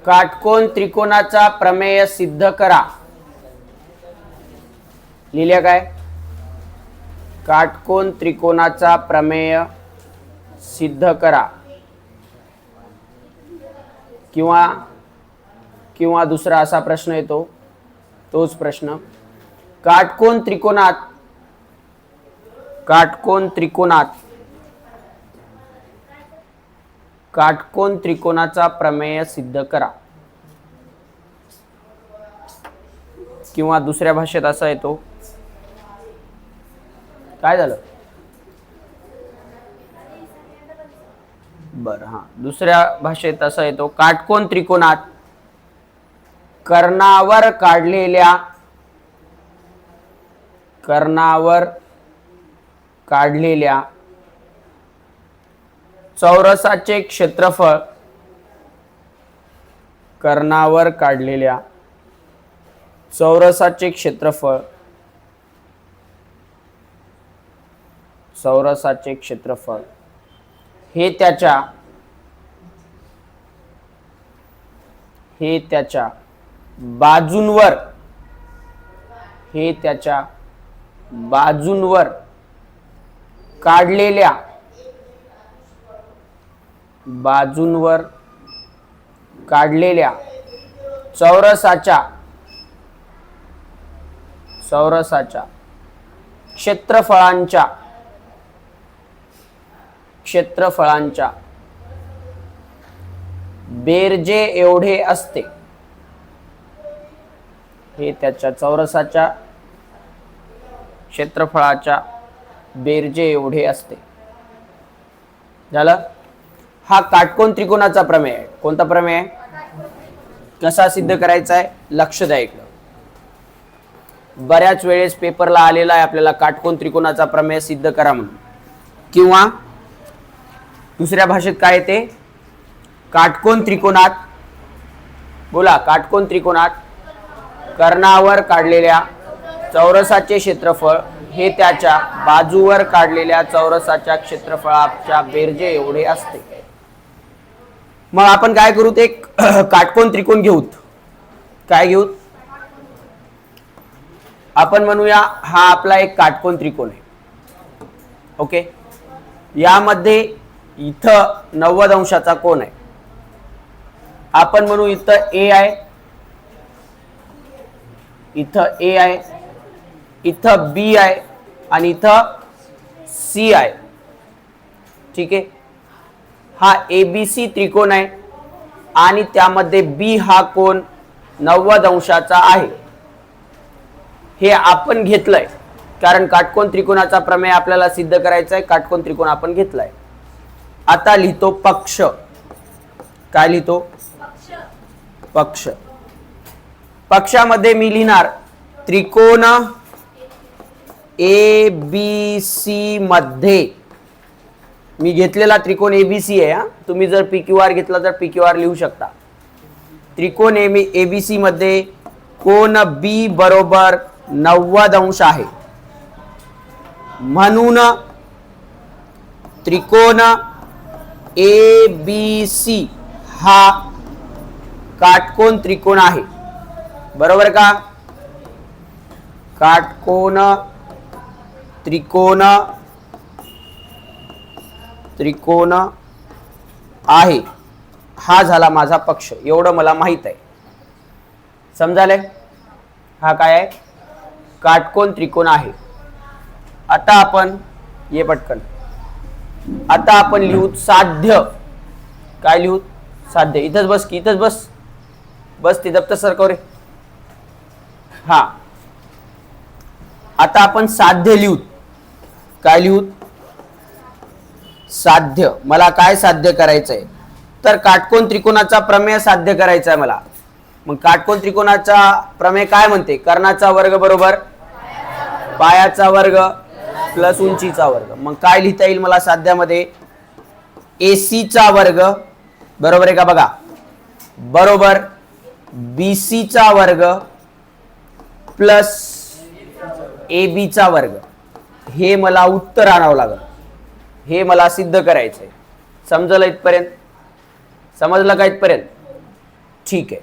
काटकोन त्रिकोणाचा प्रमेय सिद्ध करा. लिहिल्या काय? काटकोन त्रिकोणाचा प्रमेय सिद्ध करा. किंवा दुसरा असा प्रश्न येतो, तोच प्रश्न, काटकोन त्रिकोणाचा प्रमेय सिद्ध करा. किंवा दुसऱ्या भाषेत असा येतो, काय झालं? बरं, हा, दुसऱ्या भाषेत असा येतो, काटकोन त्रिकोणात कर्णावर काढलेल्या चौरसाचे क्षेत्रफळ, कर्णावर काढलेल्या चौरसाचे क्षेत्रफळ हे त्याच्या बाजूंवर काढलेल्या चौरसाच्या क्षेत्रफळांच्या बेरजे एवढे असते. हे त्याच्या चौरसाच्या क्षेत्रफळाच्या बेरजे एवढे असते. झालं? हा काटकोन त्रिकोणाचा प्रमेय आहे. कोणता प्रमेय आहे? कसा सिद्ध करायचा आहे? लक्ष द्या इकडं. बऱ्याच वेळेस पेपरला आलेला आहे आपल्याला काटकोन त्रिकोणाचा प्रमेय सिद्ध करा म्हणून. किंवा दुसऱ्या भाषेत काय येते? काटकोन त्रिकोणात, बोला, काटकोन त्रिकोणात कर्णावर काढलेल्या चौरसाचे क्षेत्रफळ हे त्याच्या बाजूवर काढलेल्या चौरसाच्या क्षेत्रफळाच्या बेरजे एवढे असते. मग आपण काय करू? ते काटकोन त्रिकोण घेऊत. काय घेऊत? आपण म्हणूया हा आपला एक काटकोन त्रिकोण आहे. ओके, यामध्ये इथं 90 अंशाचा कोन आहे. आपण म्हणू इथं ए आहे, इथं बी आहे आणि इथं सी आहे. ठीक आहे, हा एबीसी त्रिकोण आहे आणि त्यामध्ये बी हा कोन 90 अंशाचा आहे. हे आपण घेतलंय कारण काटकोन त्रिकोणाचा प्रमेय आपल्याला सिद्ध करायचा आहे. काटकोन त्रिकोण आपण घेतलाय. आता लिहितो पक्ष. काय लिहितो? पक्ष. पक्षामध्ये मी लिहिणार त्रिकोण एबीसी मध्ये, मी घेतलेला त्रिकोण एबीसी आहे. तुम्ही जर पीक्यूआर घेतला तर पीक्यूआर लिहू शकता. त्रिकोण एबीसी मध्ये कोन बी बरोबर 90 अंश आहे. म्हणून त्रिकोण एबीसी हा काटकोन त्रिकोण आहे. बरोबर का? काटकोन त्रिकोण आहे. हा झाला माझा पक्ष. एवढं मला माहित आहे. समजाले? हा काय आहे? काटकोन त्रिकोण आहे. आता आपण ये पटकन. आता आपण लिहू साध्य. काय लिहू? साध्य. इथंच बस की, इथंच बस ते दप्तर सरकव रे. हा, आता आपण साध्य लिहू. काय लिहू? साध्य. मला काय साध्य करायचंय? तर काटकोन त्रिकोणाचा प्रमेय साध्य करायचा आहे मला. मग काटकोन त्रिकोणाचा प्रमेय काय म्हणते? कर्णाचा वर्ग बरोबर पायाचा वर्ग प्लस उंचीचा वर्ग. मग काय लिहिता येईल मला साध्यामध्ये? एसी चा वर्ग बरोबर आहे का? बघा, बरोबर बीसी चा वर्ग प्लस AB चा वर्ग. हे मला उत्तर आणावं लागेल. हे मला सिद्ध करायचंय. समजलं इथपर्यंत? समजलं का इथपर्यंत? ठीक आहे.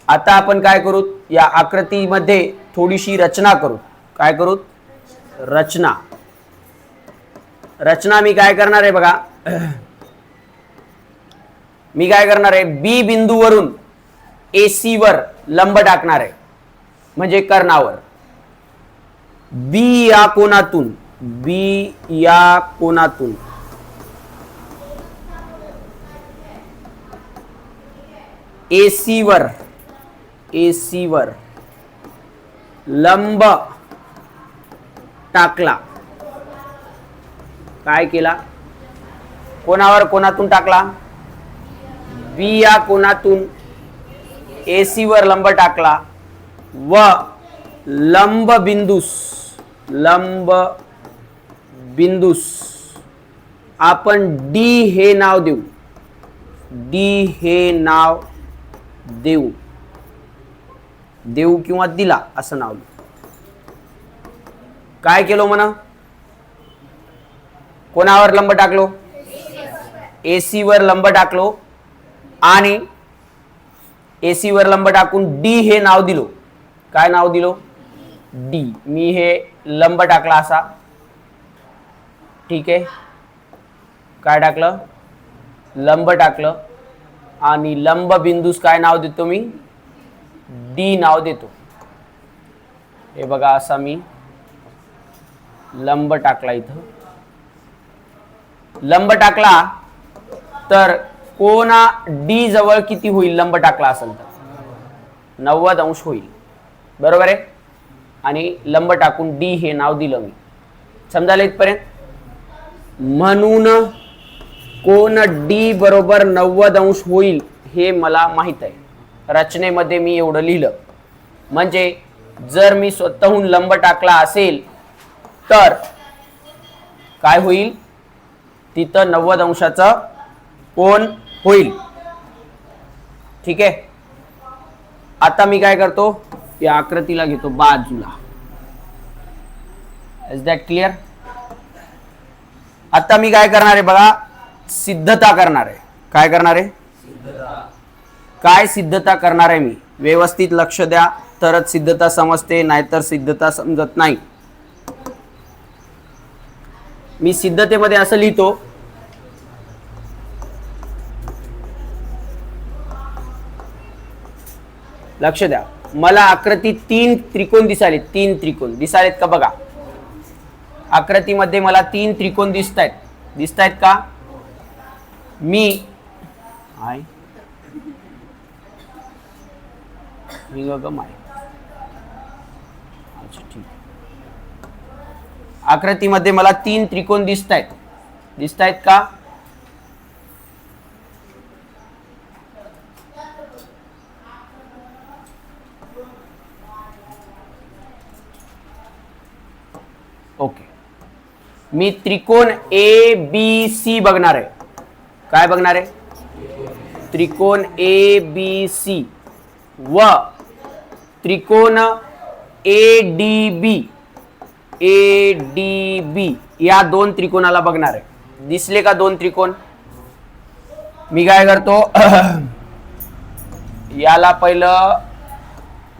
आता आपण काय करू, या आकृतीमध्ये थोडीशी रचना करू. काय करू? रचना. रचना मी काय करणार आहे बघा, मी काय करणार आहे, बी बिंदूवरून AC वर लंब टाकणार आहे, म्हणजे कर्णावर. बी या कोनातून AC वर लंब टाकला. काय केला? कोणातून टाकला? बी या कोनातून AC वर लंब टाकला व लंब बिंदूस आपण D हे नाव देऊ किंवा दिला असं नाव. काय केलो म्हणा? कोणावर लंब टाकलो? AC वर लंब टाकलो आणि AC वर लंब टाकून D हे नाव दिलो. काय नाव दिलो? D. मी हे लंब टाकला असा. ठीक आहे. काय टाकलं? लंब टाकलं आणि लंब बिंदूस काय नाव देतो मी? D नाव देतो. हे बघा, असा मी लंब टाकला. इथं लंब टाकला तर कोणा D जवळ किती होईल? लंब टाकला असेल तर 90 अंश होईल. बरोबर आहे. आणि लंब टाकून D हे नाव दिलं मी. समजायला इथपर्यंत? म्हणून कोण D बरोबर 90 अंश होईल हे मला माहित आहे. रचनेमध्ये मी एवढं लिहिलं. म्हणजे जर मी स्वतःहून लंब टाकला असेल तर काय होईल? तिथं 90 अंशाचा कोण होईल. ठीक आहे. आता मी काय करतो, या आकृतीला घेतो बाजूला. Is that clear? आता मी काय करणार आहे बघा, सिद्धता करणार आहे. काय करणार आहे? काय सिद्धता करणार आहे मी? व्यवस्थित लक्ष द्या, तरच सिद्धता समजते, नाहीतर सिद्धता समजत नाही. मी सिद्धतेमध्ये असं लिहितो, लक्ष द्या. मला आकृतीत 3 त्रिकोण दिसाले. 3 त्रिकोण दिसालेत का बघा. आकृतीमध्ये मला 3 त्रिकोण दिसतायत का? मी अच्छा ठीक. आकृतीमध्ये मला 3 त्रिकोण दिसतायत का? ओके. मी त्रिकोण ABC बघणार आहे. काय बघणार आहे? त्रिकोण ABC व त्रिकोण ADB या 2 त्रिकोणाला बघणार आहे. दिसले का 2 त्रिकोण? मी काय करतो, याला पहिलं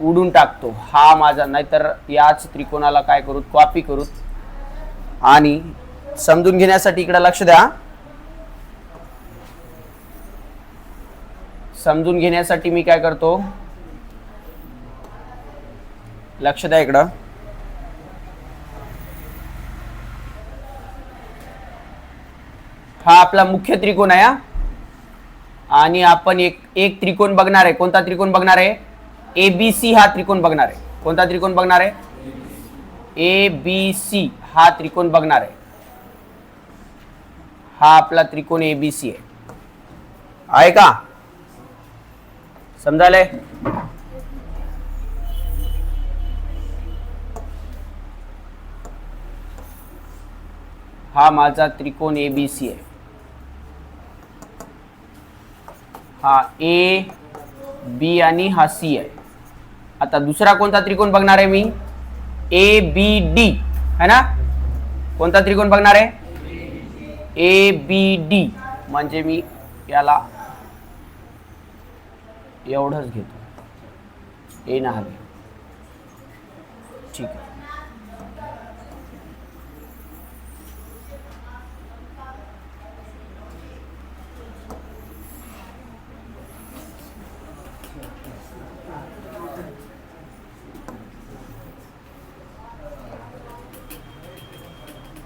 उडून टाकतो. हा माझा, नाहीतर याच त्रिकोणाला काय करू, कॉपी करू. आणि समजून घेण्यासाठी इकडे लक्ष द्या. समजून घेण्यासाठी मी काय करतो, लक्ष द्या इकडं. हा आपला मुख्य त्रिकोण आहे. आणि आपण एक त्रिकोण बघणार आहे. कोणता त्रिकोण बघणार आहे? ABC हा त्रिकोण बघणार आहे. कोणता त्रिकोण बघणार आहे? ABC हा त्रिकोण बघणार आहे. हा आपला त्रिकोण ABC आहे का? समजायले? हा माझा त्रिकोण ABC आहे. हा A, B आणि हा C आहे. आता दुसरा कोणता त्रिकोण बघणार आहे मी? ABD है ना? कोणता त्रिकोण बघणार आहे? ABD. म्हणजे मी याला एवढंच घेतो, ए ना हवे, ठीक आहे.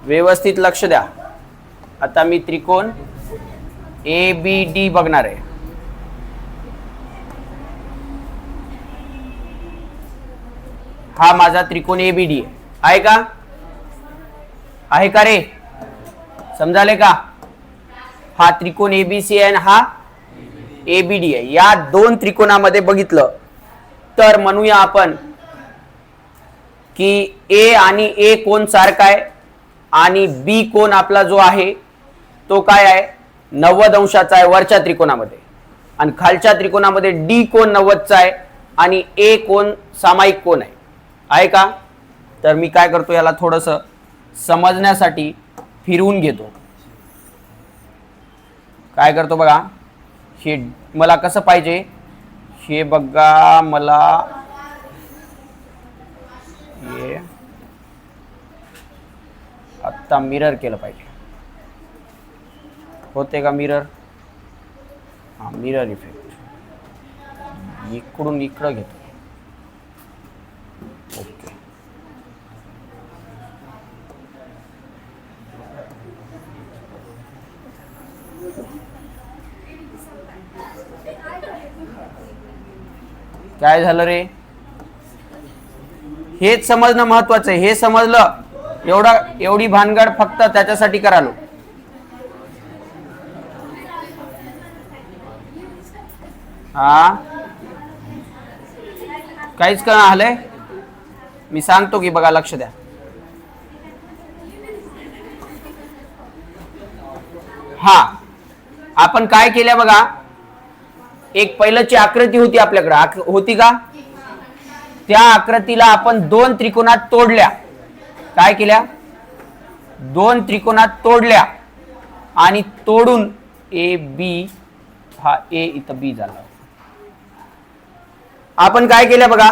व्यवस्थित लक्ष द्या. आता मी त्रिकोण ABD बघणार आहे. हा माझा त्रिकोण ABD आहे का? आहे का रे? समजाले का? हा त्रिकोण ABC आहे आणि हा ABD आहे. या दोन त्रिकोणामध्ये बघितलं तर म्हणूया आपण की A आणि A कोण सारखा आहे आणि B कोण आपला जो आहे तो काय आहे, 90 अंशाचा आहे वरच्या त्रिकोणामध्ये, आणि खालच्या त्रिकोणामध्ये D कोण 90चा आहे आणि A कोण सामायिक कोण आहे का? तर मी काय करतो, याला थोडस समजण्यासाठी फिरवून घेतो. काय करतो बघा, हे मला कसं पाहिजे, हे बघा, मला हे आता मिरर केलं पाहिजे. होते का मिरर? हा, मिरर इफेक्ट इकडून इकडं घेतो. ओके, काय झालं रे? हेच समजणं महत्वाचं आहे. हे समजलं, एवढी भानगड फक्त त्याच्यासाठी करालो. हा, काहीच कळणं आलंय? मी सांगतो की बघा, लक्ष द्या. हा, आपण काय केलं बघा, एक पहिल्याची आकृती होती आपल्याकडे, होती का? त्या आकृतीला आपण दोन त्रिकोणात तोडल्या. काय केल्या? दोन त्रिकोणात तोडल्या आणि तोडून AB, हा A इथं B झाला. आपण काय केलं बघा,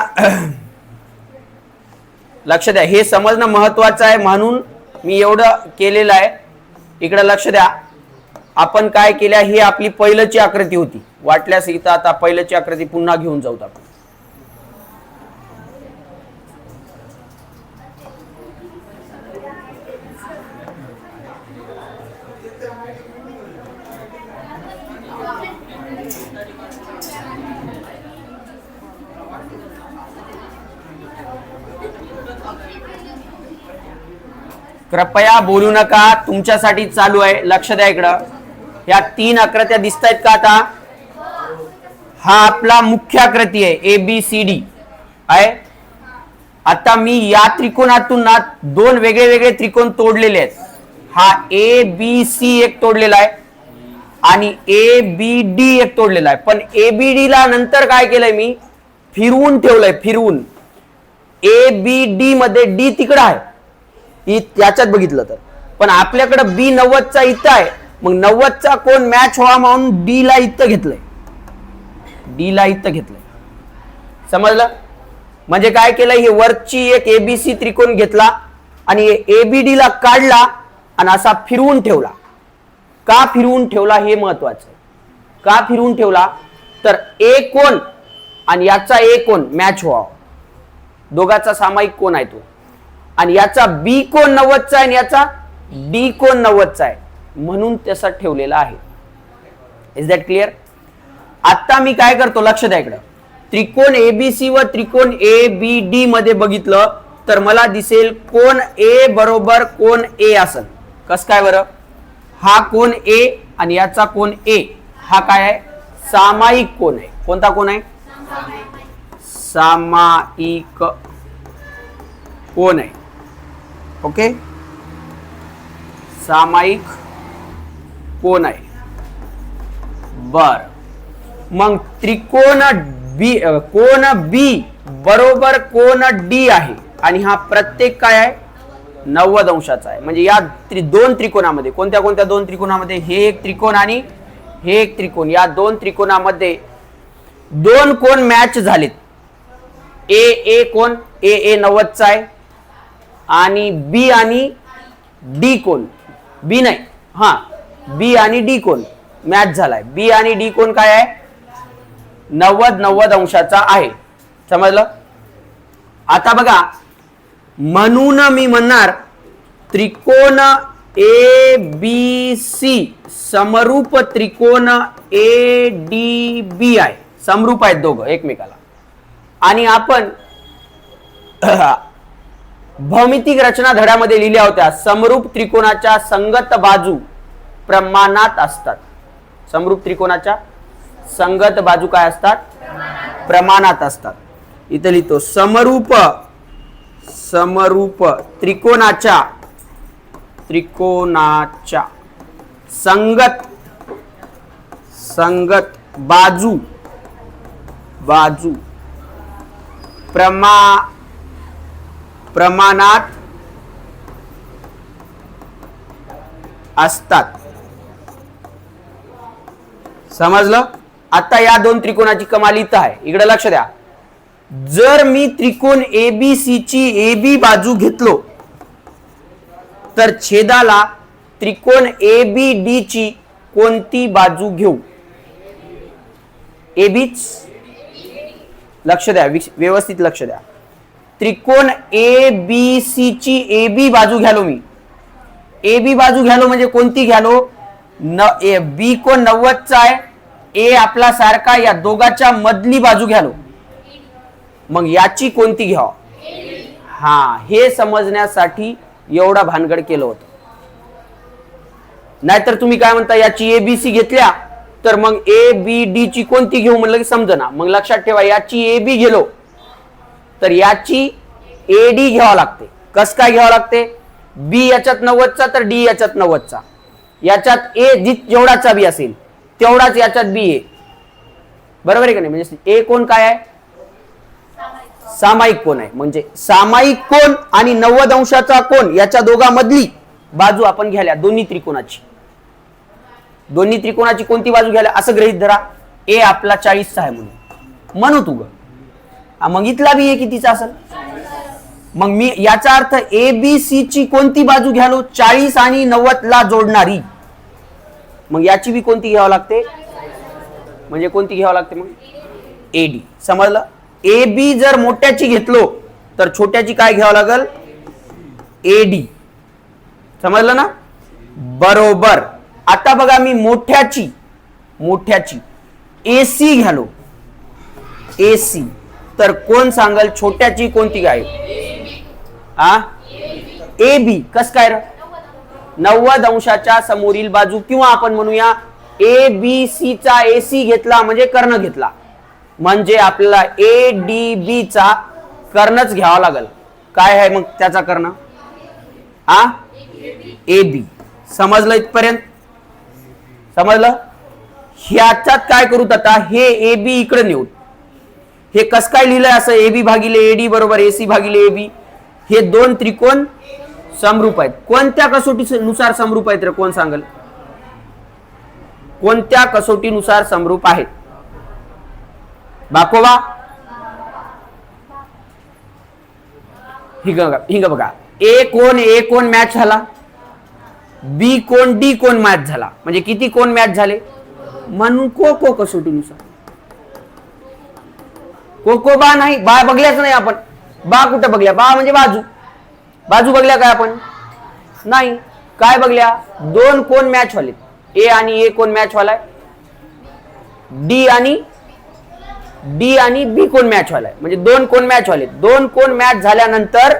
लक्ष द्या, हे समजणं महत्वाचं आहे म्हणून मी एवढं केलेलं आहे. इकडे लक्ष द्या. आपण काय केल्या, ही आपली पहिल्याची आकृती होती. वाटल्यास इथं आता पहिल्याची आकृती पुन्हा घेऊन जाऊत आपण. कृपया बोलू नका, तुमच्यासाठी चालू आहे. लक्ष द्या इकडं. या तीन आकृत्या दिसत आहेत का आता? हा आपला मुख्य आकृती आहे, ABCD आहे. आता मी या त्रिकोणातून ना दोन वेगळे वेगळे त्रिकोण तोडलेले आहेत. हा ABC एक तोडलेला आहे आणि ABD एक तोडलेला आहे. पण ABD ला नंतर काय केलंय, मी फिरवून ठेवलंय. फिरवून ABD मध्ये D तिकडं आहे, याच्यात बघितलं तर. पण आपल्याकडे B 90चा इथं आहे, मग 90चा कोण मॅच व्हावा म्हणून D ला इथं घेतलंय. D ला इथं घेतलंय. समजलं? म्हणजे काय केलं, हे वरची एक ABC त्रिकोण घेतला आणि ABD ला काढला आणि असा फिरवून ठेवला. का फिरवून ठेवला हे महत्वाचं. का फिरवून ठेवला तर A कोण आणि याचा A कोण मॅच व्हावा. दोघाचा सामायिक कोण आहे तो, आणि याचा B कोण 90चा आहे आणि याचा D कोण 90चा आहे, म्हणून तसा ठेवलेला आहे. Is that clear? आता मी काय करतो, लक्ष द्या इकडं. त्रिकोण ABC व त्रिकोण ABD मध्ये बघितलं तर मला दिसेल कोण A बरोबर कोण A असेल. कस काय बरं? हा कोण A आणि याचा कोण A हा काय आहे, सामायिक कोण आहे. कोणता कोण आहे? सामायिक कोण आहे. ओके, सामायिक कोण आहे. बर, मग त्रिकोण कोण B बरोबर कोण D आहे आणि हा प्रत्येक काय आहे, 90 अंशाचा आहे. म्हणजे या दोन त्रिकोणामध्ये, कोणत्या कोणत्या दोन त्रिकोणामध्ये, हे एक त्रिकोण आणि हे एक त्रिकोण, या दोन त्रिकोणामध्ये दोन कोण मॅच झालेत, ए कोण ए 90चा आहे आणि बी आणि डी कोण, बी नाही हा बी आणि डी कोण मॅच झालाय, बी आणि डी कोण काय आहे 90 अंशाचा आहे. समजलं. आता बघा म्हणून मी म्हणणार त्रिकोण ए बी सी समरूप त्रिकोण ए डी बी आहे, समरूप आहेत दोघं एकमेकाला. आणि आपण भौमितिक रचना धड्यामध्ये लिहिल्या होत्या समरूप त्रिकोणाच्या संगत बाजू प्रमाणात असतात. समरूप त्रिकोणाच्या संगत बाजू काय असतात, प्रमाणात असतात. इथे लिहितो समरूप त्रिकोणाच्या संगत बाजू प्रमाणात असतात. समजलं. आता या दोन त्रिकोणाची कमाल इथं आहे, इकडे लक्ष द्या. जर मी त्रिकोण एबीसी ची एबी बाजू घेतलो तर छेदाला त्रिकोण एबीडी ची कोणती बाजू घेऊ? एबीच. लक्ष द्या, व्यवस्थित लक्ष द्या. त्रिकोण एबीसी ची एबी बाजू घ्यालो मी, एबी बाजू घ्यालो म्हणजे कोणती घ्यालो? बी कोण 90चा आहे, ए आपला सारखा, या दोघांच्या मधली बाजू घ्यालो. मग याची कोणती घ्याव? हा, हे समजण्यासाठी एवढा भानगड केलं होतं. नाहीतर तुम्ही काय म्हणता याची एबीसी घेतल्या तर मग ए बी डी ची कोणती घेऊ म्हणलं की समजना. मग लक्षात ठेवा याची ए बी गेलो तर याची ए डी घ्यावं लागते. कस काय घ्यावं लागते? बी याच्यात 90चा तर डी याच्यात 90चा, याच्यात ए जेवढाचा बी असेल तेवढाच याच्यात बी ए. बरोबर आहे का नाही? म्हणजे ए कोण काय आहे? सामायिक कोण आहे. म्हणजे सामायिक कोण आणि 90 अंशाचा कोण याच्या दोघांमधली बाजू आपण घ्यायला दोन्ही त्रिकोणाची. दोन्ही त्रिकोणाची कोणती बाजू घ्यायला असं गृहीत धरा ए आपला 40चा आहे म्हणू तू ग. मग इथला बी ए कितीचा असेल? मग मी याचा अर्थ ए बी सी ची कोणती बाजू घ्यालो? 40 आणि 90 ला जोडणारी. मग याची बी कोणती घ्यावं लागते? म्हणजे कोणती घ्यावं लागते? मग एडी. समजलं. ए बी जर मोठ्याची घेतलो तर छोट्याची काय घ्यावं लागल? एडी. समजलं ना? बरोबर. आता बघा मी मोठ्याची एसी घ्यालो, एसी, तर कोण सांगल छोट्याची कोणती काय? A B. कस काय? 90 अंशाच्या समोरील बाजू, किंवा आपण म्हणूया ए बी सी चा एसी घेतला म्हणजे कर्ण घेतला, म्हणजे आपल्याला ए डी बी चा कर्णच घ्यावा लागल. काय आहे मग त्याचा कर्ण? A B. समजलं इथपर्यंत? समजलं. ह्याच्यात काय करू आता? हे ए बी इकडे नेऊ. हे कस काय लिहिलंय असं? ए बी भागिले एडी बरोबर एसी भागिले ए बी. हे दोन त्रिकोण समरूप आहेत. कोणत्या कसोटीनुसार समरूप आहेत रे? कोण सांगल? कोणत्या कसोटीनुसार समरूप आहेत? बाकोबा. हिंग बघा. ए कोण मॅच झाला, बी कोण डी कोण मॅच झाला, म्हणजे किती कोण मॅच झाले? म्हणून को कसोटीनुसार. को बा नाही, बा बघल्याच नाही आपण. बा कुठं बघल्या? बा म्हणजे बाजू बघल्या काय आपण? नाही. काय बघल्या? दोन कोण मॅच व्हाले, ए आणि ए कोण मॅच व्हालाय, डी आणि बी कोण मॅच व्हालाय, म्हणजे दोन कोण मॅच व्हाले. दोन कोण मॅच झाल्यानंतर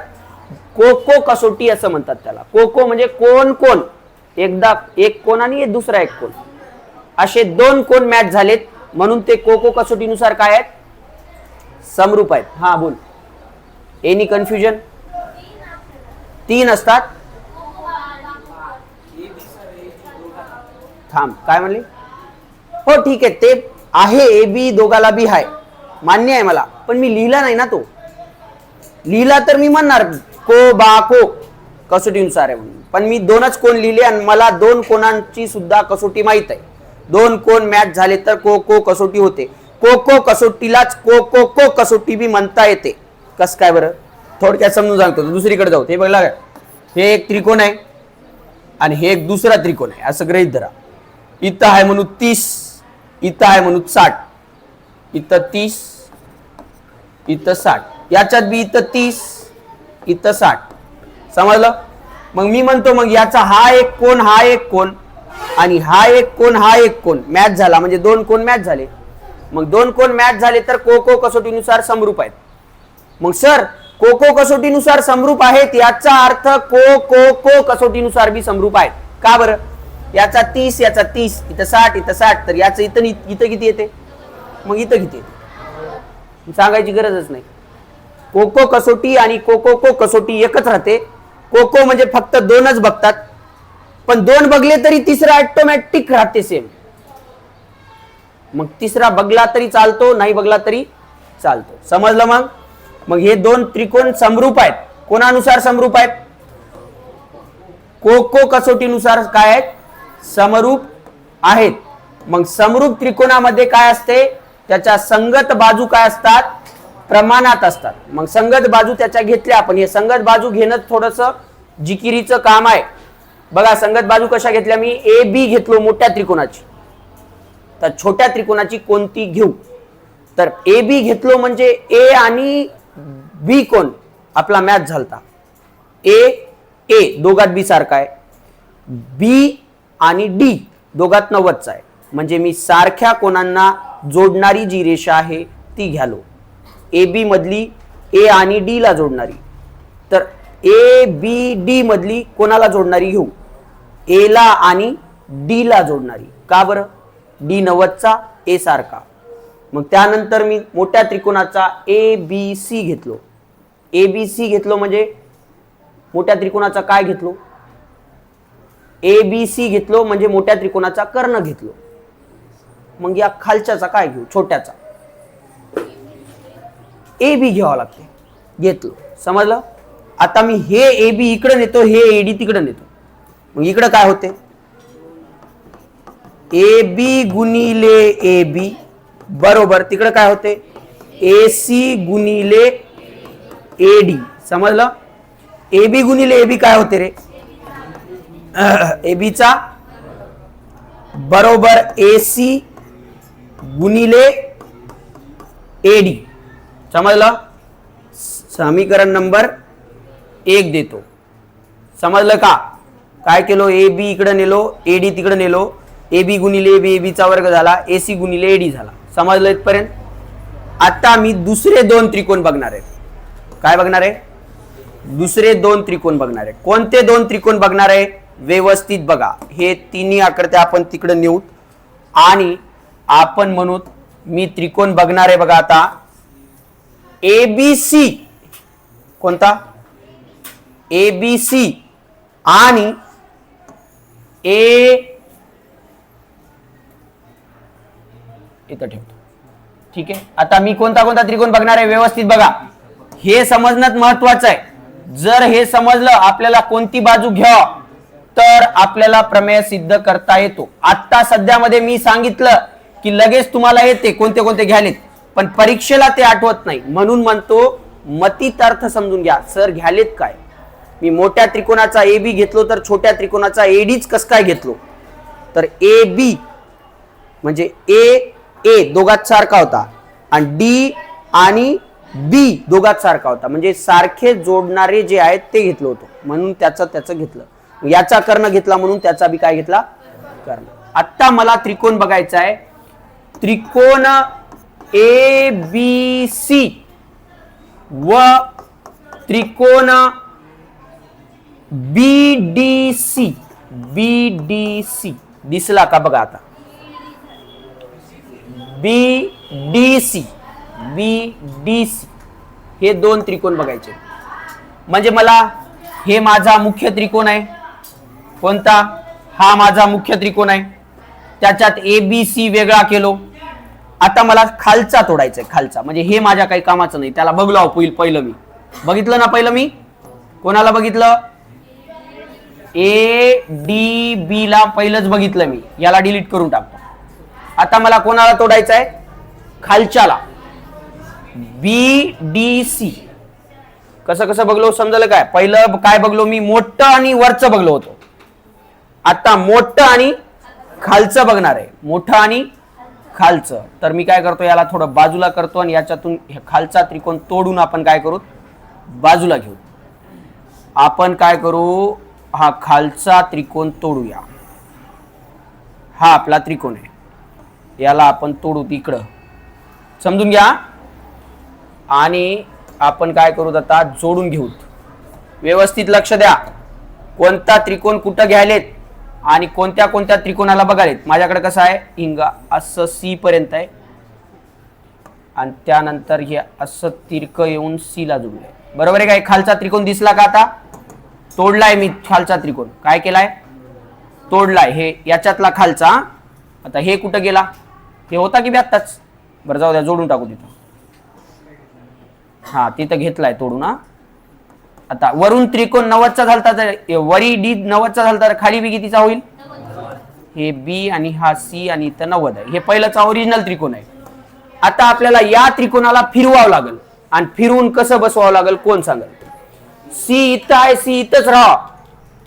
कोको कसोटी असं म्हणतात त्याला. कोको म्हणजे कोण एकदा एक कोण आणि दुसरा एक कोण, असे दोन कोण मॅच झालेत म्हणून ते कोको कसोटीनुसार काय आहेत? समरूप आहेत. हा बोल. Any confusion? 3 असतात. थांब, काय म्हणले? हो ठीक आहे, ते आहे. ए बी दोघाला बी आहे, मान्य आहे मला, पण मी लिहिला नाही ना. तो लिहिला तर मी म्हणणार को बा को कसोटीनुसार आहे म्हणून, पण मी दोनच कोण लिहिले आणि मला दोन कोणांची सुद्धा कसोटी माहित आहे. दोन कोण मॅच झाले तर को कसोटी होते. को कसोटीलाच को कसोटी बी म्हणता येते. कस काय बरं? थोडक्यात समजून सांगतो. दुसरीकडे जाऊ. हे बघला काय, हे एक त्रिकोण आहे आणि हे एक दुसरा त्रिकोण आहे असं गृहीत धरा. इथं आहे म्हणून 30, इथं आहे म्हणून 60, इथं 30, इथं 60, याच्यात बी इथं 30, इथं 60. समजलं? मग मी म्हणतो मग याचा हा एक कोण, हा एक कोण आणि हा एक कोण, हा एक कोण मॅच झाला म्हणजे दोन कोण मॅच झाले. मग दोन कोण मॅच झाले तर को कसोटीनुसार समरूप आहेत. मग सर को कसोटीनुसार समरूप आहेत याचा अर्थ को कसोटीनुसार बी समरूप आहेत. का बरं? याचा 30, याचा 30, इथं 60, इथं 60, तर याचं इथं किती येते? मग इथं किती येते सांगायची गरजच नाही. को कसोटी आणि को कसोटी एकच राहते. को म्हणजे फक्त दोनच बघतात, पण दोन बघले तरी तिसरा ऑटोमॅटिक राहते सेम. मग तिसरा बघला तरी चालतो, नाही बघला तरी चालतो. समजलं? मग हे दोन त्रिकोण समरूप आहेत. कोणानुसार समरूप आहेत? को कसोटीनुसार काय आहेत? समरूप आहेत. मग समरूप त्रिकोणामध्ये काय असते? त्याच्या संगत बाजू काय असतात? प्रमाणात असतात. मग संगत बाजू त्याच्या घेतल्या आपण. हे संगत बाजू घेणं थोडंसं जिकिरीचं काम आहे. बघा संगत बाजू कशा घेतल्या मी? ए बी घेतलो मोठ्या त्रिकोणाची, तर छोट्या त्रिकोणाची कोणती घेऊ? तर ए बी घेतलो म्हणजे ए आणि बी कोण आपला मॅच झालता. ए दोघात बी सारखा आहे, बी आणि डी दोघात 90चा आहे. म्हणजे मी सारख्या कोणांना जोडणारी जी रेषा आहे ती घ्यालो. ए बी मधली ए आणि डी ला जोडणारी. तर ए बी डी मधली कोणाला जोडणारी घेऊ? ए ला आणि डी ला जोडणारी. का बरं? डी 90चा, ए सारखा. मग त्यानंतर मी मोठ्या त्रिकोणाचा ए बी सी घेतलो. ए बी सी घेतलो म्हणजे मोठ्या त्रिकोणाचा काय घेतलो? ए बी सी घेतलो म्हणजे मोठ्या त्रिकोणाचा कर्ण घेतलो. मग या खालच्याचा काय घेऊ? छोट्याचा. ए बी घ्यावा लागते. घेतलो. समजलं? आता मी हे ए बी इकडे नेतो, हे ए डी तिकडे नेतो. मग इकडे काय होते? ए बी गुणिले ए बी बरोबर तिकडे काय होते? ए सी गुणिले ए डी. समजलं? ए बी गुणिले ए बी काय होते रे? ए बी चा बरोबर ए सी गुणिले ए डी. समजलं? समीकरण नंबर 1 देतो. समजलं का? काय केलो? ए बी इकडे नेलो, ए डी तिकडे नेलो. ए बी गुणिले ए बी चा वर्ग झाला, ए सी गुणिले ए डी झाला. समजलं इथपर्यंत? आता मी दुसरे दोन त्रिकोण बघणार आहे. काय बघणार आहे? दुसरे दोन त्रिकोण बघणार आहे. कोणते दोन त्रिकोण बघणार आहे? व्यवस्थित बघा. हे तिन्ही आकृत्या आपण तिकडे नेऊ आणि आपण म्हणू मी त्रिकोण बघणार आहे. बघा आता ए बी सी. कोणता? ए बी सी आणि ए इथं ठेवतो. ठीक आहे. आता मी कोणता कोणता त्रिकोण बघणार आहे व्यवस्थित बघा. हे समजणं महत्वाचं आहे. जर हे समजलं आपल्याला कोणती बाजू घ्या तर आपल्याला प्रमेय सिद्ध करता येतो. आता सध्यामध्ये मी सांगितलं की लगेच तुम्हाला येते कोणते कोणते घ्यालेत, पण परीक्षेला ते आठवत नाही. म्हणून म्हणतो मतीत अर्थ समजून घ्या. सर घ्यालेत काय? मी मोठ्या त्रिकोणाचा ए बी घेतलो तर छोट्या त्रिकोणाचा ए डीच कस काय घेतलो? तर ए बी म्हणजे ए दोघात सारखा होता आणि डी आणि बी दोघात सारखा होता. म्हणजे सारखे जोडणारे जे आहेत ते घेतलं होतं म्हणून त्याचं घेतलं. याचा कर्ण घेतला म्हणून त्याचा बी काय घेतला? कर्ण. आता मला त्रिकोण बघायचा आहे. त्रिकोण ए बी सी व त्रिकोण बी डी सी. बी डी सी दिसला का? बघा आता बी डी सी हे दोन त्रिकोण बघायचे. म्हणजे मला हे माझा मुख्य त्रिकोण आहे. कोणता? हा माझा मुख्य त्रिकोण आहे. त्याच्यात ए बी सी वेगळा केलो. आता मला खालचा तोडायचा आहे. खालचा म्हणजे हे माझ्या काही कामाचं नाही. त्याला बघलो पहिलं मी बघितलं ना. पहिलं मी कोणाला बघितलं? ए डी बी ला पहिलंच बघितलं मी. याला डिलीट करून टाकतो. आता मला कोणाला तोडायचं आहे? खालच्याला BDC. कसं कसं बघलो समजलं काय? पहिलं काय बघलो मी? मोठं आणि वरचं बघलो होतो. आता मोठं आणि खालचं बघणार आहे. मोठं आणि खालचं. तर मी काय करतो, याला थोडं बाजूला करतो आणि याच्यातून खालचा त्रिकोण तोडून आपण काय करू, बाजूला घेऊ. आपण काय करू, हा खालचा त्रिकोण तोडूया. हा आपला त्रिकोण आहे, याला आपण तोडू इकडं, समजून घ्या. आणि आपण काय करू आता, जोडून घेऊ. व्यवस्थित लक्ष द्या, कोणता त्रिकोण कुठं घ्यायलेत आणि कोणत्या कोणत्या त्रिकोणाला बघायलेत. माझ्याकडे कसं आहे, हिंगा असं C पर्यंत आहे आणि त्यानंतर हे असं तिरकं येऊन C ला जोडलंय. बरोबर आहे काय? खालचा त्रिकोण दिसला का? आता तोडलाय मी खालचा त्रिकोण. काय केलाय? तोडलाय. हे याच्यातला खालचा. आता हे कुठं गेला? हे होता की आत्ताच? बरं जाऊ द्या, जोडून टाकू तिथं. हा तिथं घेतलाय तोडून. हा आता वरून त्रिकोण 90 चा झालता, तर वरी D 90 चा झालता, तर खाली बी कितीचा होईल? हे B आणि हा C आणि इथं 90 आहे. हे पहिलंचा ओरिजिनल त्रिकोण आहे. आता आपल्याला या त्रिकोणाला फिरवावं लागेल आणि फिरवून कसं बसवावं लागेल कोण सांगेल? C इथं आहे, C इथंच राहा,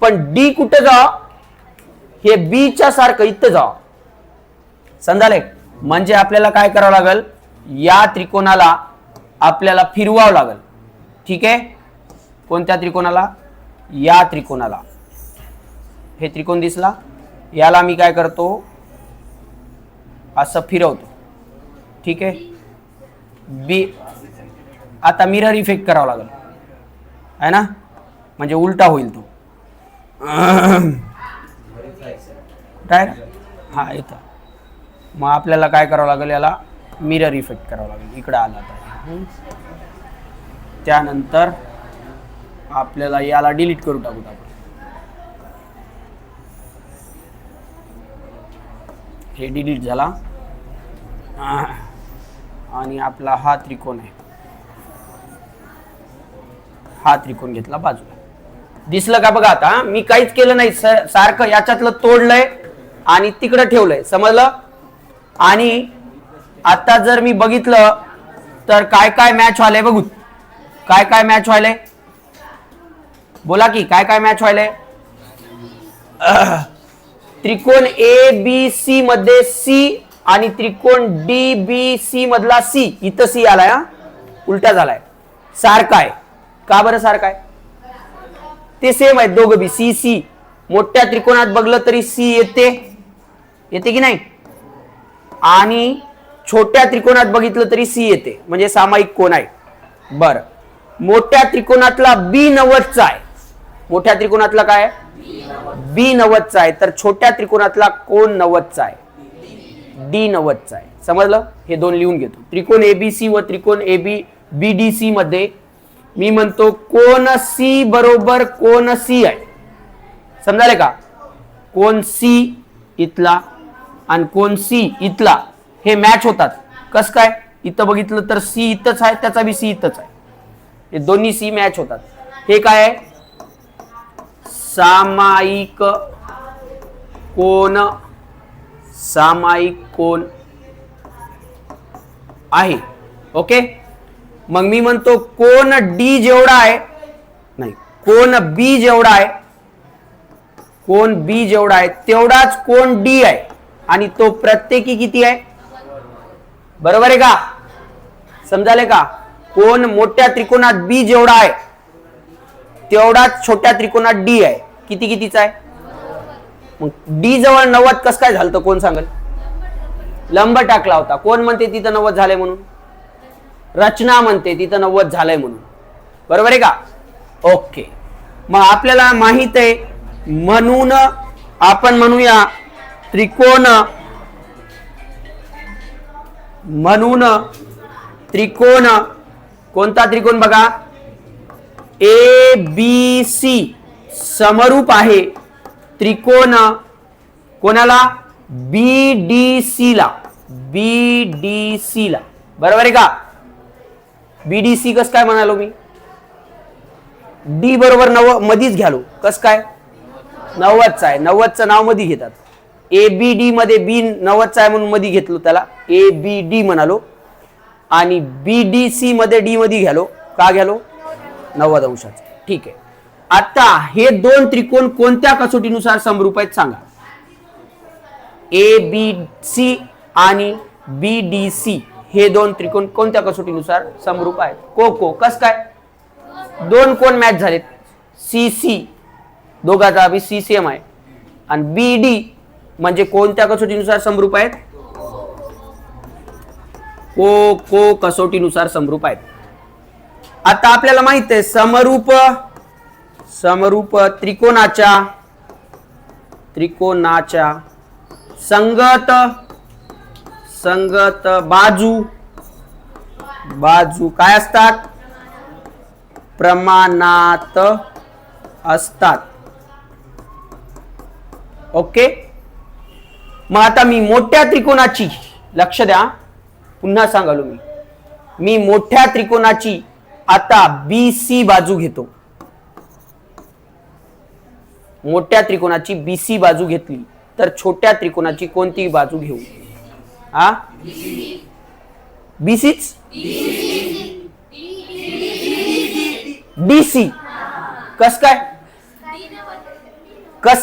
पण D कुठं जा? हे B च्या सारखं इथं जा. समजाले? म्हणजे आपल्याला काय करावं लागेल, या त्रिकोणाला आपल्याला फिरवावं लागेल. ठीक आहे? कोणत्या त्रिकोणाला? या त्रिकोणाला. हे त्रिकोण दिसला, याला मी काय करतो, असं फिरवतो. ठीक आहे? बी आता मिरर इफेक्ट करावा लागेल, है ना, म्हणजे उलटा होईल तो. काय? हा येतं. मग आपल्याला काय करावं लागेल, याला मिरर इफेक्ट करावा लागेल. इकडे आला तर त्यानंतर आपल्याला याला डिलीट करू टाकू आपण. हे डिलीट झाला आणि आपला हा त्रिकोण आहे, हा त्रिकोण घेतला बाजूला. दिसलं का बघा? आता मी काहीच केलं नाही, सारखं याच्यातलं तोडलंय आणि तिकडं ठेवलंय. समजलं? आणि आता जर मी बघितलं तर काय काय मॅच व्हायलंय बघू. काय काय मॅच व्हायलंय बोला की, काय काय मॅच व्हायलंय? त्रिकोण ABC मध्ये C आणि त्रिकोण DBC मधला C, इथं C आलाय, हा उलटा झालाय. सारखा आहे. का बरं सारखा आहे? ते सेम आहेत दोघं बी. C मोठ्या त्रिकोणात बघलं तरी C येते, येते की नाही, आणि छोट्या त्रिकोणात बघितलं तरी C येते, म्हणजे सामायिक कोण आहे. बर, मोठ्या त्रिकोणातला B 90 चा आहे. मोठ्या त्रिकोणातला काय B 90 चा आहे, तर छोट्या त्रिकोणातला कोण 90 चा आहे? D 90 चा आहे. समजलं? हे दोन लिहून घेतो. त्रिकोण ABC व त्रिकोण BDC मध्ये मी म्हणतो कोण C बरोबर कोण C आहे. समजाले का? कोण C इथला आणि कोण C इथला हे मॅच होतात. कस काय? इथं बघितलं तर C इथंच आहे, त्याचा बी C इथंच आहे, हे दोन्ही C मॅच होतात. हे काय आहे? सामायिक कोण, सामायिक कोण आहे. ओके, मग मी म्हणतो कोण D जेवढा आहे, नाही, कोण B जेवढा आहे, कोण B जेवढा आहे तेवढाच कोण D आहे, आणि तो प्रत्येकी किती आहे? बरोबर आहे का? समजाले का? कोण मोठ्या त्रिकोणात B जेवढा आहे तेवढाच छोट्या त्रिकोणात D आहे. किती कितीचा आहे? मग D जवळ 90 कस काय झालं कोण सांगेल? लंब टाकला होता. कोण म्हणते तिथं 90 झालंय म्हणून? रचना म्हणते तिथं 90 झालंय म्हणून. बरोबर आहे का? ओके, मग आपल्याला माहित आहे म्हणून आपण म्हणूया त्रिकोण, म्हणून त्रिकोण, कोणता त्रिकोण बघा? ABC समरूप आहे त्रिकोण कोणाला? BDC ला. BDC ला. बरोबर आहे का? BDC कस काय म्हणालो मी? D बरोबर 90 मधीच घ्यालो. कस काय? 90 चा आहे, 90 चं नाव मध्ये घेतात. ABD मध्ये B 90 चा आहे म्हणून मध्ये घेतलो, त्याला ABD म्हणालो. आणि BDC मध्ये डी मध्ये घ्यालो का घ्यालो 90 अंशाचा. ठीक आहे. आता हे दोन त्रिकोण कोणत्या कसोटीनुसार समरूप आहेत सांगा. ABC आणि BDC हे दोन त्रिकोण कोणत्या कसोटीनुसार समरूप आहेत. को कस काय दोन कोण मॅच झालेत. CC दोघांचा बी C सेम आहे आणि BD म्हणजे कोणत्या कसोटीनुसार समरूप आहेत. को कसोटीनुसार समरूप आहेत. आता आपल्याला माहित आहे समरूप त्रिकोणाच्या संगत बाजू काय असतात प्रमाणात असतात. ओके. मग आता मी मोठ्या त्रिकोणाची लक्ष द्या पुन्हा सांगालो मी मोठ्या त्रिकोणाची आता BC बाजू घेतो. मोठ्या त्रिकोणाची BC बाजू घेतली तर छोट्या त्रिकोणाची कोणती बाजू घेऊ. BCच DC कस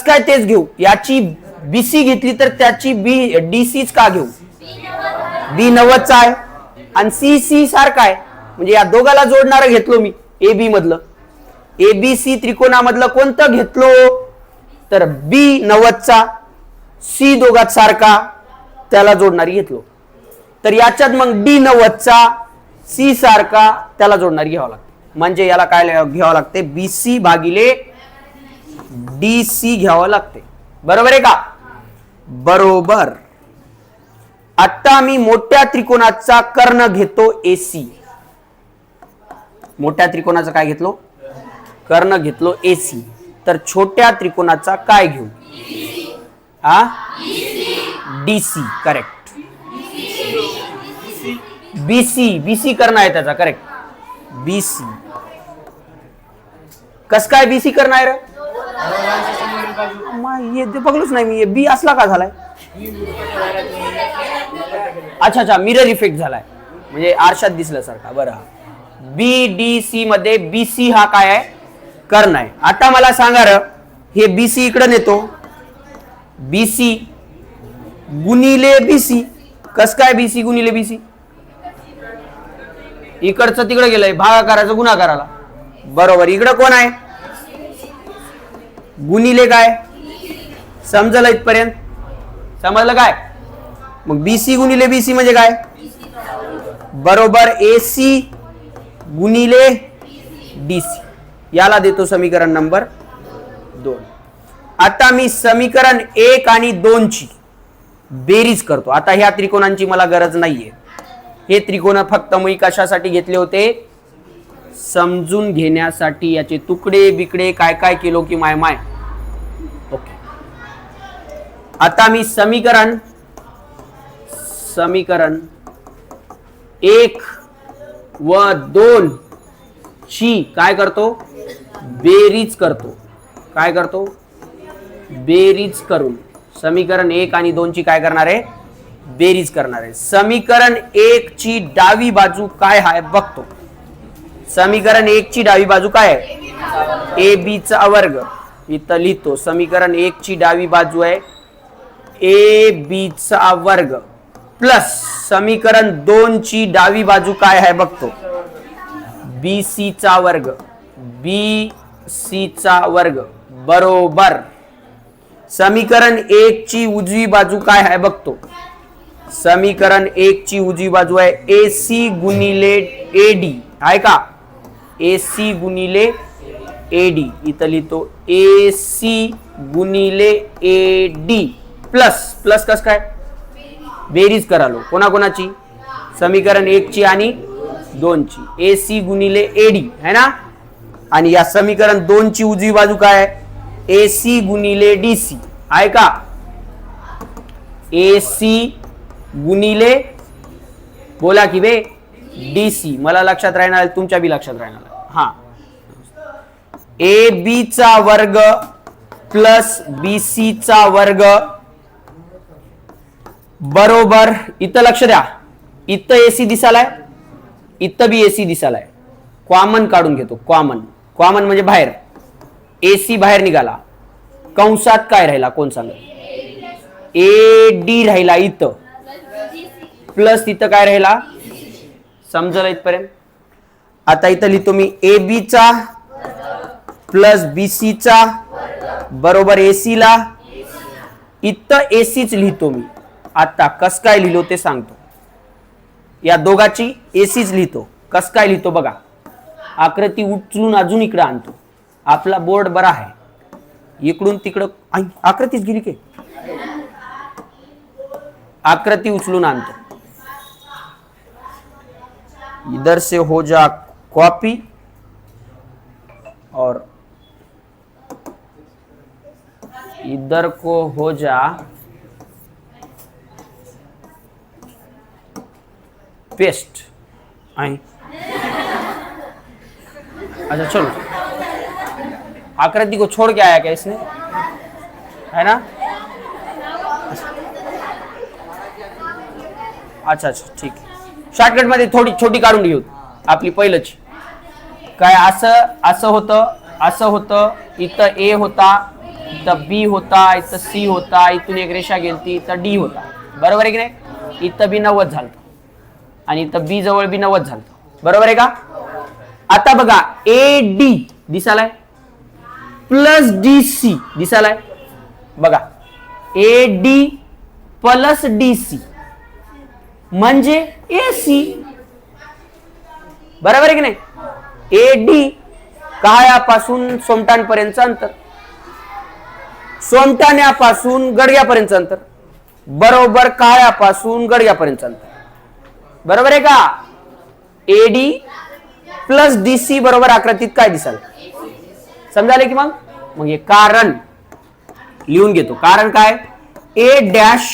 काय तेच घेऊ. याची BC घेतली तर त्याची DCच का घेऊ. B 90 चा आहे आणि CC सारखा आहे म्हणजे या दोघाला जोडणारा घेतलो मी AB मधलं. ABC त्रिकोणामधलं कोणतं घेतलो तर B 90 चा C दोघात सारखा त्याला जोडणारी घेतलो. तर याच्यात मग D 90 चा C सारखा त्याला जोडणारी घ्यावं लागते. म्हणजे याला काय घ्यावं लागते BC भागिले DC घ्यावं लागते. बरोबर आहे का. बरोबर. आता मी मोठ्या त्रिकोणाचा कर्ण घेतो AC. मोठ्या त्रिकोणाचा काय घेतलो कर्ण घेतलो AC. तर छोट्या त्रिकोणाचा काय घेऊ DC. करेक्ट. BC कर्ण आहे त्याचा. करेक्ट. BC कस काय BC कर्ण आहे रे. बघलोच नाही मी. B असला का झालाय. अच्छा मिरर इफेक्ट झालाय म्हणजे आरशात दिसल्यासारखा. बरं. BDC मध्ये BC हा काय आहे कर्ण आहे. आता मला सांगा र हे BC इकडे नेतो BC गुणिले BC. कस काय BC गुणिले BC इकडचं तिकडे गेलंय भागाकाराचं गुणाकाराला. बरोबर. इकडे कोण आहे गुणिले काय समजलं इथपर्यंत. समजलं काय. मग BC गुणिले BC म्हणजे काय बरोबर AC गुणिले DC. याला देतो समीकरण नंबर 2. आता मी समीकरण 1 आणि 2 ची बेरीज करतो. आता ह्या त्रिकोणांची मला गरज नाहीये. हे त्रिकोण फक्त मी कशासाठी घेतले होते समजून घेण्यासाठी. याचे तुकडे बिकडे काय काय केलो की माय. ओके. आता मी समीकरण 1 व 2 ची काय करतो बेरीज करतो. काय करतो बेरीज करून समीकरण 1 आणि 2 ची काय करणार आहे बेरीज करणार आहे. समीकरण 1 ची डावी बाजू काय आहे बघतो. समीकरण 1 ची डावी बाजू काय आहे AB चा वर्ग. इथं लिहितो समीकरण 1 ची डावी बाजू आहे AB चा वर्ग प्लस समीकरण 2 ची डावी बाजू काय आहे बघतो BC चा वर्ग. BC चा वर्ग बरोबर. समीकरण 1 ची उजवी बाजू काय आहे बघतो. समीकरण 1 ची उजवी बाजू आहे AC गुणिले AD आहे का. AC गुणिले AD. इथं लिहितो AC गुणिले AD प्लस कस काय बेरीज करालो कोणाकोणाची समीकरण 1 ची आणि 2 ची. AC गुणिले AD है ना. आणि या समीकरण 2 ची उजवी बाजू काय आहे AC गुणिले DC आहे का. AC गुणिले बोला की बे DC. मला लक्षात राहणार तुमच्या बी लक्षात राहणार. हा AB चा वर्ग प्लस BC चा वर्ग बरोबर. इथं लक्ष द्या इथं AC दिसालाय इथं बी एसी दिसालाय, कॉमन काढून घेतो. कॉमन कॉमन म्हणजे बाहेर, एसी बाहेर निघाला, कंसात काय राहिला कोण सांग? ए डी राहिला इथं, प्लस इथं काय राहिला? समजलं इथपर्यंत? आता इथं लिहितो मी ए बी चा प्लस बी सी चा बरोबर एसी ला. इथं एसीच लिहितो मी. आता कस काय लिहिलो ते सांगतो. या दोघाची एसीच लिहितो. कस काय लिहितो बघा, आकृती उचलून अजून इकडे आणतो. आपला बोर्ड बरा आहे, इकडून तिकडं आकृतीच गेली की, आकृती उचलून आणतो. इधर से हो जा कॉपी और इधर को हो जा पेस्ट. अच्छा चलो, आकृति को छोड़ के आया क्या इसने, है ना? अच्छा अच्छा ठीक आहे. शॉर्टकट मध्ये थोडी छोटी काढून घेऊ आपली पहिलंची. काय असं होतं, इथं ए होता, इथं बी होता, इथं सी होता, इथून एक रेषा गेलती, इथं डी होता. बरोबर आहे की नाही? इथं बी 90 झालं आणि इथं बी जवळ बी 90 झालं. बरोबर आहे का? आता बघा ए डी दिसालाय प्लस डी सी दिसालाय. बघा A D plus D C म्हणजे एसी. बरोबर आहे की नाही? ए डी काळ्यापासून सोमटांपर्यंतचं अंतर, सोमटाण्यापासून गडग्यापर्यंतचं अंतर, बरोबर काळ्यापासून गडग्यापर्यंतचं अंतर. बरोबर आहे का? एडी प्लस डीसी बरोबर आकृतीत काय दिसाल? समजाले की मग हे कारण लिहून घेतो. कारण काय? A dash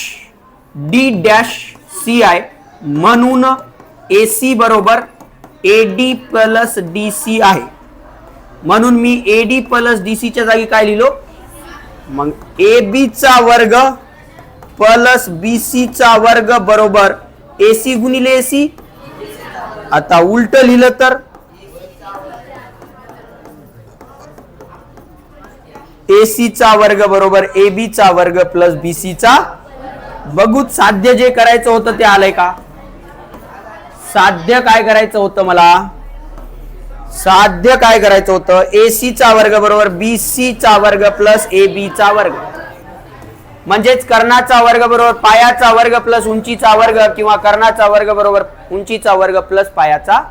D dash C आहे, म्हणून एसी बरोबर एडी प्लस डीसी आहे. म्हणून मी एडी प्लस डीसी च्या जागी काय लिहिलो? मग ए बी चा वर्ग प्लस बीसी चा वर्ग बरोबर एसी गुणिले एसी. आता उलट लिहिलं तर एसी चा वर्ग बरोबर ए बी चा वर्ग प्लस बीसी चा. बघूत साध्य जे करायचं होतं ते आलंय का? साध्य काय करायचं होतं मला? साध्य काय करायचं होतं? एसी चा वर्ग बरोबर बीसी चा वर्ग प्लस ए बी चा वर्ग, म्हणजेच कर्णाचा वर्ग बरोबर पायाचा वर्ग प्लस उंचीचा वर्ग, किंवा कर्णाचा वर्ग बरोबर उंचीचा वर्ग प्लस पायाचा,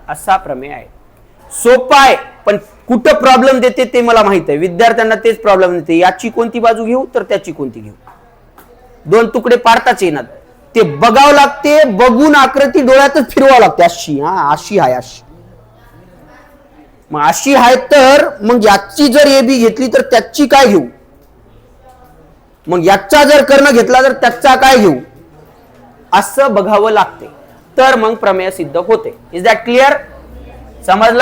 असा प्रमेय आहे. सोपा आहे, पण कुठं प्रॉब्लेम देते ते मला माहित आहे. विद्यार्थ्यांना तेच प्रॉब्लेम देते, याची कोणती बाजू घेऊ तर त्याची कोणती घेऊ. दोन तुकडे पाडताच येणार, ते बघावं लागते. बघून आकृती डोळ्यातच फिरवावं लागते. अशी अशी आहे, अशी. मग अशी आहे तर मग याची जर ए बी घेतली तर त्याची काय घेऊ? मग याचा जर कर्ण घेतला तर त्याचा काय घेऊ? असं बघावं लागते, तर मग प्रमेय सिद्ध होते. Is that clear? समजलं?